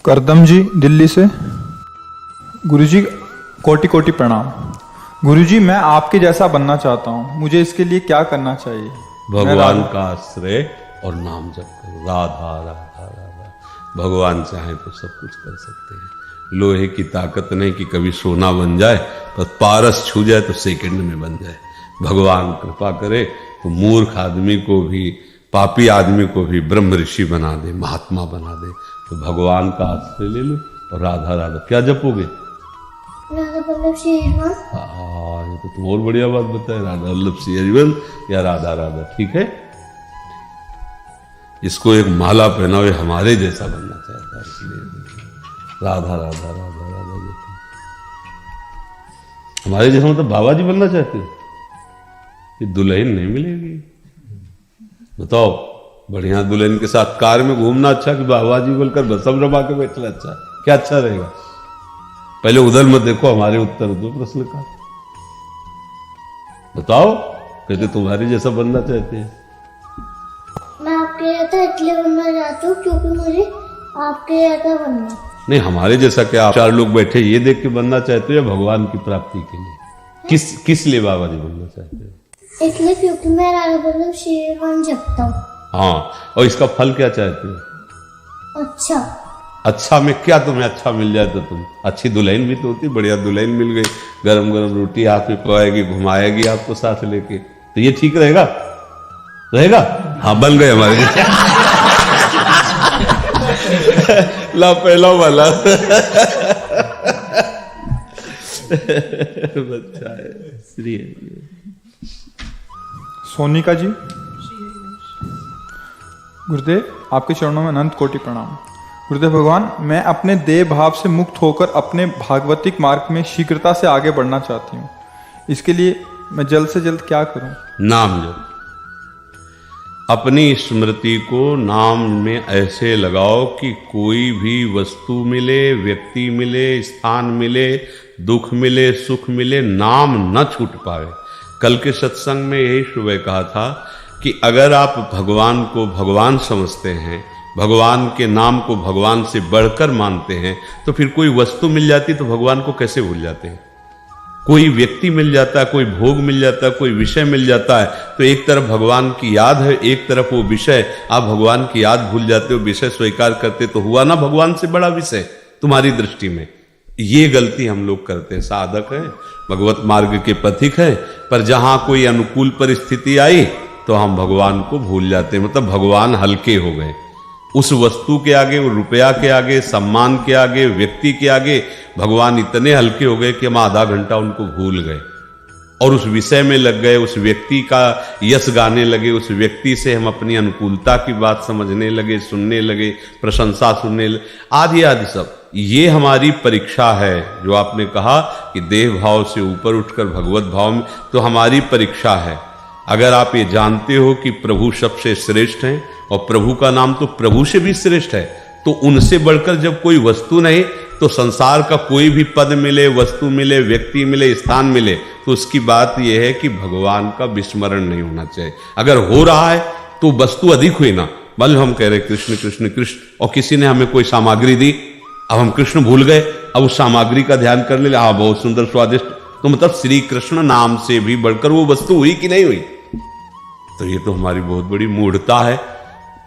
करदम जी दिल्ली से। गुरुजी कोटि कोटि प्रणाम। गुरुजी मैं आपके जैसा बनना चाहता हूँ, मुझे इसके लिए क्या करना चाहिए? भगवान का आश्रय और नाम जप करो। राधा राधा राधा। भगवान चाहे तो सब कुछ कर सकते हैं। लोहे की ताकत नहीं कि कभी सोना बन जाए, पर पारस छू जाए तो सेकंड में बन जाए। भगवान कृपा करे तो मूर्ख आदमी को भी, पापी आदमी को भी ब्रह्म ऋषि बना दे, महात्मा बना दे। तो भगवान का आश्रय ले लो और राधा राधा। क्या जपोगे? राधा वल्लभ श्री हरिवंश। ये तो तुम और बढ़िया बात बताए। राधा वल्लभ श्री हरिवंश या राधा राधा, ठीक है। इसको एक माला पहनाओ, हमारे जैसा बनना चाहता है, इसलिए राधा राधा राधा राधा जपो। हमारे जैसा मतलब बाबा जी बनना चाहते हो? ये दुल्हन नहीं मिलेगी। बताओ, बढ़िया दुल्हन के साथ कार में घूमना अच्छा कि बाबा जी बोलकर बसम रबा के बैठना अच्छा? क्या अच्छा रहेगा? पहले उधर मत देखो, हमारे उत्तर दो प्रश्न का। बताओ, कहते तुम्हारे जैसा बनना चाहते हैं। मैं आपके जैसा इसलिए बनना चाहता हूँ क्योंकि मुझे आपके जैसा बनना। नहीं, हमारे जैसा क्या? आप चार लोग बैठे ये देख के बनना चाहते हो या भगवान की प्राप्ति के लिए? किस लिए बाबा जी बनना चाहते हो? इसलिए क्योंकि मैं राधा वल्लभ श्री हरिवंश जपता हूँ। हाँ, और इसका फल क्या चाहते हो? अच्छा। अच्छा में क्या तुम्हें अच्छा मिल जाए तो तुम अच्छी दुल्हन भी तो होती। बढ़िया दुल्हन मिल गई, गरम गरम रोटी हाथ में पकाएगी, घुमाएगी आपको साथ लेके, तो ये ठीक रहेगा? रहेगा? हाँ, बन गए हमारे ला पहला वाला बच्चा है। श्री सोनिका जी। गुरुदेव आपके चरणों में अनंत कोटि प्रणाम। गुरुदेव भगवान, मैं अपने देह भाव से मुक्त होकर अपने भागवतिक मार्ग में शीघ्रता से आगे बढ़ना चाहती हूँ। इसके लिए मैं जल्द से जल्द क्या करूँ? नाम जप। अपनी स्मृति को नाम में ऐसे लगाओ कि कोई भी वस्तु मिले, व्यक्ति मिले, स्थान मिले, दुख मिले, सुख मिले, नाम न छूट पाए। कल के सत्संग में यही सुबह कहा था कि अगर आप भगवान को भगवान समझते हैं, भगवान के नाम को भगवान से बढ़कर मानते हैं, तो फिर कोई वस्तु मिल जाती तो भगवान को कैसे भूल जाते हैं? कोई व्यक्ति मिल जाता है, कोई भोग मिल जाता है, कोई विषय मिल जाता है, तो एक तरफ भगवान की याद है, एक तरफ वो विषय। आप भगवान की याद भूल जाते हो, विषय स्वीकार करते, तो हुआ ना भगवान से बड़ा विषय तुम्हारी दृष्टि में। ये गलती हम लोग करते हैं। साधक है, भगवत मार्ग के पथिक है, पर जहां कोई अनुकूल परिस्थिति आई तो हम भगवान को भूल जाते हैं। मतलब भगवान हल्के हो गए उस वस्तु के आगे, वो रुपया के आगे, सम्मान के आगे, व्यक्ति के आगे भगवान इतने हल्के हो गए कि हम आधा घंटा उनको भूल गए और उस विषय में लग गए, उस व्यक्ति का यश गाने लगे, उस व्यक्ति से हम अपनी अनुकूलता की बात समझने लगे, सुनने लगे, प्रशंसा सुनने लगे, आदि आदि सब। ये हमारी परीक्षा है। जो आपने कहा कि देह भाव से ऊपर उठकर भगवत भाव में, तो हमारी परीक्षा है। अगर आप ये जानते हो कि प्रभु सबसे श्रेष्ठ हैं और प्रभु का नाम तो प्रभु से भी श्रेष्ठ है, तो उनसे बढ़कर जब कोई वस्तु नहीं, तो संसार का कोई भी पद मिले, वस्तु मिले, व्यक्ति मिले, स्थान मिले, तो उसकी बात यह है कि भगवान का विस्मरण नहीं होना चाहिए। अगर हो रहा है तो वस्तु अधिक हुई ना। मान हम कह रहे कृष्ण कृष्ण कृष्ण, और किसी ने हमें कोई सामग्री दी, अब हम कृष्ण भूल गए, अब उस सामग्री का ध्यान कर ले, हाँ बहुत सुंदर स्वादिष्ट, तो मतलब श्री कृष्ण नाम से भी बढ़कर वो वस्तु हुई कि नहीं हुई? तो ये तो हमारी बहुत बड़ी मूढ़ता है।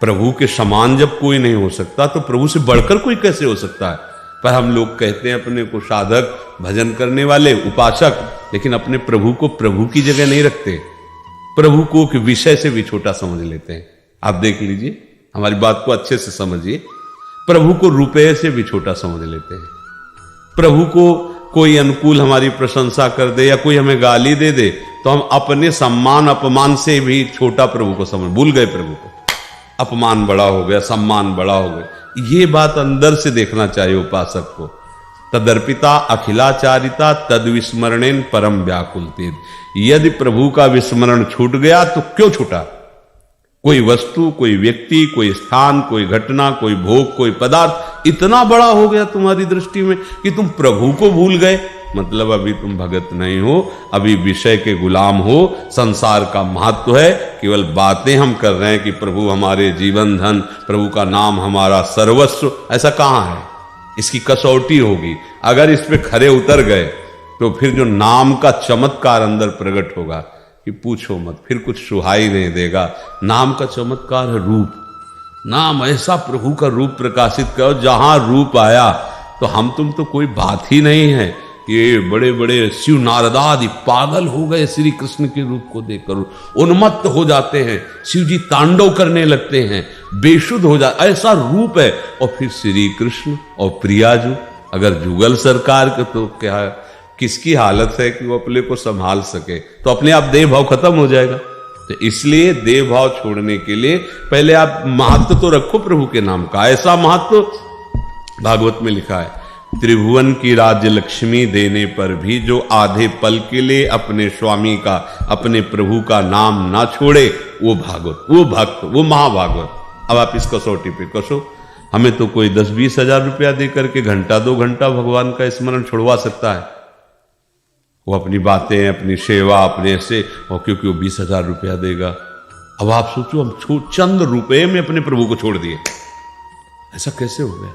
प्रभु के समान जब कोई नहीं हो सकता, तो प्रभु से बढ़कर कोई कैसे हो सकता है? पर हम लोग कहते हैं अपने को साधक, भजन करने वाले, उपासक, लेकिन अपने प्रभु को प्रभु की जगह नहीं रखते। प्रभु को कि विषय से भी छोटा समझ लेते हैं। आप देख लीजिए, हमारी बात को अच्छे से समझिए। प्रभु को रुपये से भी छोटा समझ लेते हैं। प्रभु को कोई अनुकूल हमारी प्रशंसा कर दे या कोई हमें गाली दे दे, तो हम अपने सम्मान अपमान से भी छोटा प्रभु को समझ, भूल गए प्रभु को। अपमान बड़ा हो गया, सम्मान बड़ा हो गया। ये बात अंदर से देखना चाहिए उपासक को। तदर्पिता अखिलाचारिता तद विस्मरणेन परम व्याकुलतेन। यदि प्रभु का विस्मरण छूट गया तो क्यों छूटा? कोई वस्तु, कोई व्यक्ति, कोई स्थान, कोई घटना, कोई भोग, कोई पदार्थ इतना बड़ा हो गया तुम्हारी दृष्टि में कि तुम प्रभु को भूल गए। मतलब अभी तुम भगत नहीं हो, अभी विषय के गुलाम हो। संसार का महत्व है, केवल बातें हम कर रहे हैं कि प्रभु हमारे जीवन धन, प्रभु का नाम हमारा सर्वस्व। ऐसा कहाँ है? इसकी कसौटी होगी। अगर इस पे खरे उतर गए तो फिर जो नाम का चमत्कार अंदर प्रकट होगा कि पूछो मत, फिर कुछ सुहाई नहीं देगा। नाम का चमत्कार है रूप। नाम ऐसा प्रभु का रूप प्रकाशित करो, जहां रूप आया तो हम तुम तो कोई बात ही नहीं है। ये बड़े बड़े शिव नारदादि पागल हो गए श्री कृष्ण के रूप को देखकर, उन्मत्त हो जाते हैं। शिव जी तांडव करने लगते हैं, बेशुद्ध हो जाते, ऐसा रूप है। और फिर श्री कृष्ण और प्रियाजू, अगर जुगल सरकार के तो क्या किसकी हालत है कि वो अपने को संभाल सके, तो अपने आप देह भाव खत्म हो जाएगा। तो इसलिए देह भाव छोड़ने के लिए पहले आप महत्व तो रखो प्रभु के नाम का। ऐसा महत्व भागवत में लिखा है, त्रिभुवन की राज्य लक्ष्मी देने पर भी जो आधे पल के लिए अपने स्वामी का, अपने प्रभु का नाम ना छोड़े, वो भागवत, वो भक्त, वो महाभागवत। अब आप इस कसौटी पे कसो। हमें तो कोई 10-20 हजार रुपया दे करके घंटा 2 घंटा भगवान का स्मरण छुड़वा सकता है। वो अपनी बातें, अपनी सेवा, अपने से, और क्योंकि वो 20 हजार रुपया देगा। अब आप सोचो, हम चंद रुपए में अपने प्रभु को छोड़ दिए, ऐसा कैसे हो गया?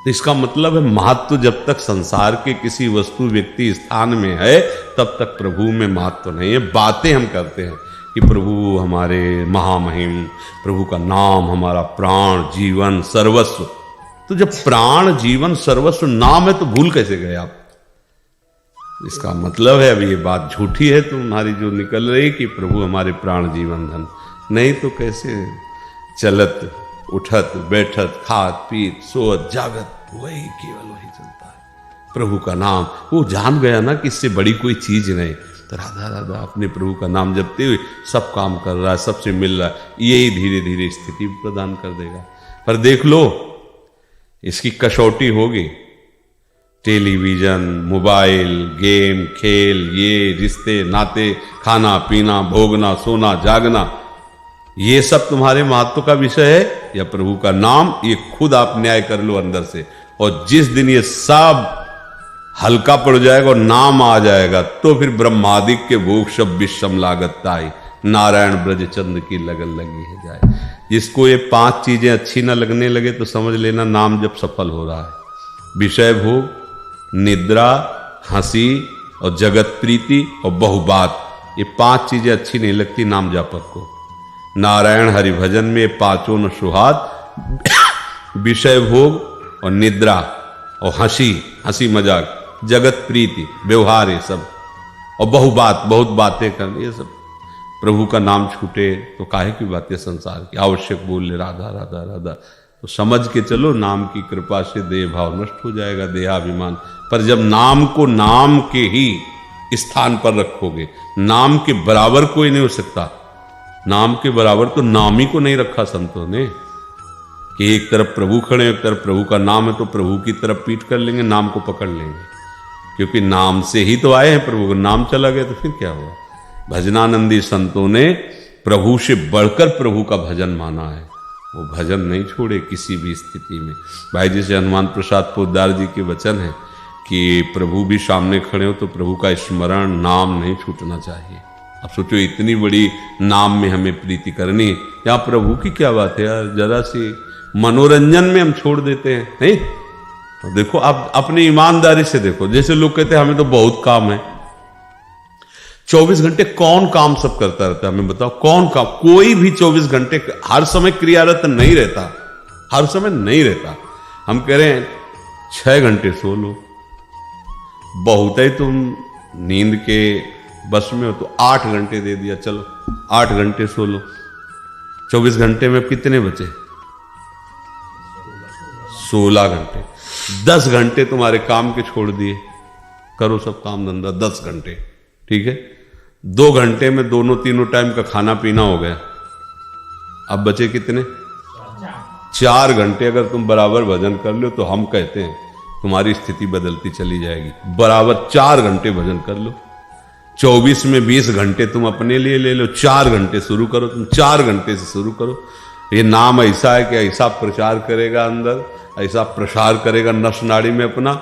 तो इसका मतलब है महत्व जब तक संसार के किसी वस्तु, व्यक्ति, स्थान में है, तब तक प्रभु में महत्व नहीं है। बातें हम करते हैं कि प्रभु हमारे महामहिम, प्रभु का नाम हमारा प्राण, जीवन, सर्वस्व। तो जब प्राण, जीवन, सर्वस्व नाम है तो भूल कैसे गए आप? इसका मतलब है अब ये बात झूठी है तुम्हारी जो निकल रही कि प्रभु हमारे प्राण, जीवन, धन। नहीं तो कैसे? चलत, उठत, बैठत, खात, पीत, सोत, जागत, वही केवल वही चलता है प्रभु का नाम। वो जान गया ना कि इससे बड़ी कोई चीज नहीं, तो राधा राधा अपने प्रभु का नाम जपते हुए सब काम कर रहा है, सबसे मिल रहा है। यही धीरे धीरे स्थिति प्रदान कर देगा। पर देख लो, इसकी कसौटी होगी। टेलीविजन, मोबाइल, गेम, खेल, ये रिश्ते, नाते, खाना पीना, भोगना, सोना, जागना, ये सब तुम्हारे महत्व का विषय है या प्रभु का नाम? ये खुद आप न्याय कर लो अंदर से। और जिस दिन ये सब हल्का पड़ जाएगा और नाम आ जाएगा, तो फिर ब्रह्मादिक के भोग सब विषम लागत ताई, नारायण ब्रज चंद्र की लगन लगी है जाए। जिसको ये 5 चीजें अच्छी ना लगने लगे तो समझ लेना नाम जब सफल हो रहा है। विषय भोग, निद्रा, हंसी और जगत प्रीति और बहुबात, ये 5 चीजें अच्छी नहीं लगती नाम जापक को। नारायण हरि भजन में 5 न सुहात, विषय भोग और निद्रा और हंसी मजाक, जगत प्रीति, व्यवहार, ये सब, और बहुबात, बहुत बातें करनी, ये सब। प्रभु का नाम छूटे तो काहे की बातें संसार की, आवश्यक बोल ले राधा राधा राधा, तो समझ के चलो नाम की कृपा से देह भाव नष्ट हो जाएगा, देहाभिमान। पर जब नाम को नाम के ही स्थान पर रखोगे, नाम के बराबर कोई नहीं हो सकता। नाम के बराबर तो नाम ही को नहीं रखा संतों ने कि एक तरफ प्रभु खड़े, एक तरफ प्रभु का नाम है तो प्रभु की तरफ पीठ कर लेंगे, नाम को पकड़ लेंगे, क्योंकि नाम से ही तो आए हैं। प्रभु का नाम चला गया तो फिर क्या हुआ? भजनानंदी संतों ने प्रभु से बढ़कर प्रभु का भजन माना है, वो भजन नहीं छोड़े किसी भी स्थिति में। भाई जी से हनुमान प्रसाद पोद्दार जी के वचन है कि प्रभु भी सामने खड़े हो तो प्रभु का स्मरण, नाम नहीं छूटना चाहिए। अब सोचो, इतनी बड़ी नाम में हमें प्रीति करनी, यहाँ प्रभु की क्या बात है यार? जरा सी मनोरंजन में हम छोड़ देते हैं, नहीं? तो देखो, आप अपनी ईमानदारी से देखो। जैसे लोग कहते हैं हमें तो बहुत काम है, 24 घंटे कौन काम सब करता रहता है? हमें बताओ, कौन काम? कोई भी 24 घंटे हर समय क्रियारत नहीं रहता, हर समय नहीं रहता। हम कह रहे हैं 6 घंटे सो लो, बहुत है तुम नींद के बस में हो तो 8 घंटे दे दिया, चलो 8 घंटे सो लो। 24 घंटे में कितने बचे? 16 घंटे। 10 घंटे तुम्हारे काम के छोड़ दिए, करो सब काम धंधा 10 घंटे, ठीक है? 2 घंटे में दोनों तीनों टाइम का खाना पीना हो गया। अब बचे कितने? 4 घंटे। अगर तुम बराबर भजन कर लो तो हम कहते हैं तुम्हारी स्थिति बदलती चली जाएगी। बराबर 4 घंटे भजन कर लो, 24 में 20 घंटे तुम अपने लिए ले लो, 4 घंटे शुरू करो, तुम 4 घंटे से शुरू करो। ये नाम ऐसा है कि ऐसा प्रचार करेगा अंदर, ऐसा प्रसार करेगा नस नाड़ी में अपना,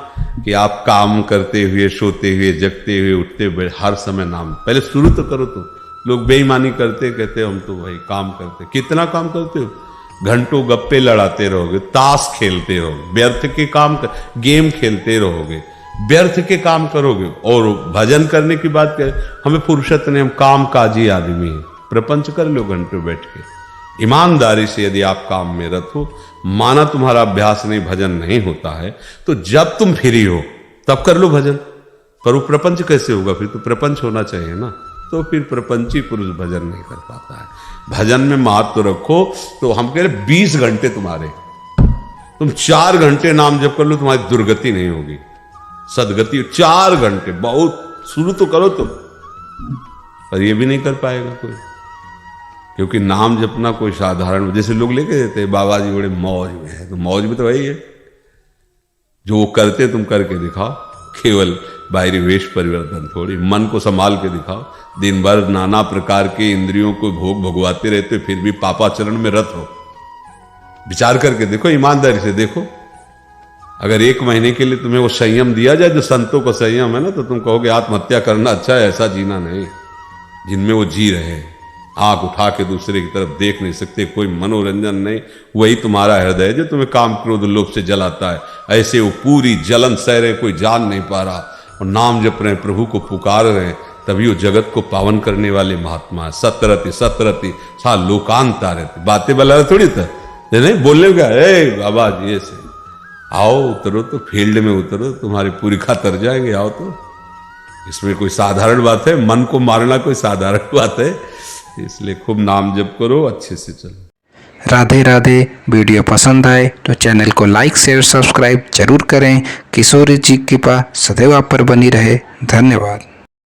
कि आप काम करते हुए, सोते हुए, जगते हुए, उठते हुए हर समय नाम। पहले शुरू तो करो तुम। लोग बेईमानी करते, कहते हम तो भाई काम करते। कितना काम करते हो? घंटों गप्पे लड़ाते रहोगे, ताश खेलते रहोगे, व्यर्थ के काम गेम खेलते रहोगे, व्यर्थ के काम करोगे। और भजन करने की बात करें, हमें फुर्सत नहीं, हम काम काजी आदमी हैं। प्रपंच कर लो घंटों बैठ के, ईमानदारी से यदि आप काम में रत हो, माना तुम्हारा अभ्यास नहीं, भजन नहीं होता है, तो जब तुम फ्री हो तब कर लो भजन। पर वो प्रपंच कैसे होगा? फिर तो प्रपंच होना चाहिए ना। तो फिर प्रपंची पुरुष भजन नहीं कर पाता है। भजन में महत्व रखो। तो हम कह रहे 20 घंटे तुम्हारे, तुम 4 घंटे नाम जप कर लो, तुम्हारी दुर्गति नहीं होगी, सदगति। 4 घंटे बहुत, शुरू तो करो तुम, पर ये भी नहीं कर पाएगा कोई, क्योंकि नाम जपना कोई साधारण, जैसे लोग लेके देते हैं बाबा जी बड़े मौज में है, तो मौज में तो वही है जो वो करते तुम करके दिखाओ। केवल बाहरी वेश परिवर्तन थोड़ी, मन को संभाल के दिखाओ। दिन भर नाना प्रकार के इंद्रियों को भोग भगवाते रहते, फिर भी पापाचरण में रत हो। विचार करके देखो, ईमानदारी से देखो। अगर 1 महीने के लिए तुम्हें वो संयम दिया जाए जो संतों का संयम है ना, तो तुम कहोगे आत्महत्या करना अच्छा है। ऐसा जीना नहीं जिनमें वो जी रहे हैं, आंख उठा के दूसरे की तरफ देख नहीं सकते, कोई मनोरंजन नहीं। वही तुम्हारा हृदय है जो तुम्हें काम क्रोध लोभ से जलाता है। ऐसे वो पूरी जलन सह रहे, कोई जान नहीं पा रहा, और नाम जप रहे, प्रभु को पुकार रहे हैं, तभी वो जगत को पावन करने वाले महात्मा है। सतरति सतरति सा लोकांता रहते, बातें बला थोड़ी था नहीं, बोलने का बाबा जी ऐसे आओ, उतरो तो फील्ड में उतरो, तुम्हारी पूरी खा तर जाएंगे। आओ तो, इसमें कोई साधारण बात है? मन को मारना कोई साधारण बात है? इसलिए खूब नाम जप करो, अच्छे से चलो। राधे राधे। वीडियो पसंद आए तो चैनल को लाइक शेयर सब्सक्राइब जरूर करें। किशोरी जी की कृपा सदैव आप पर बनी रहे। धन्यवाद।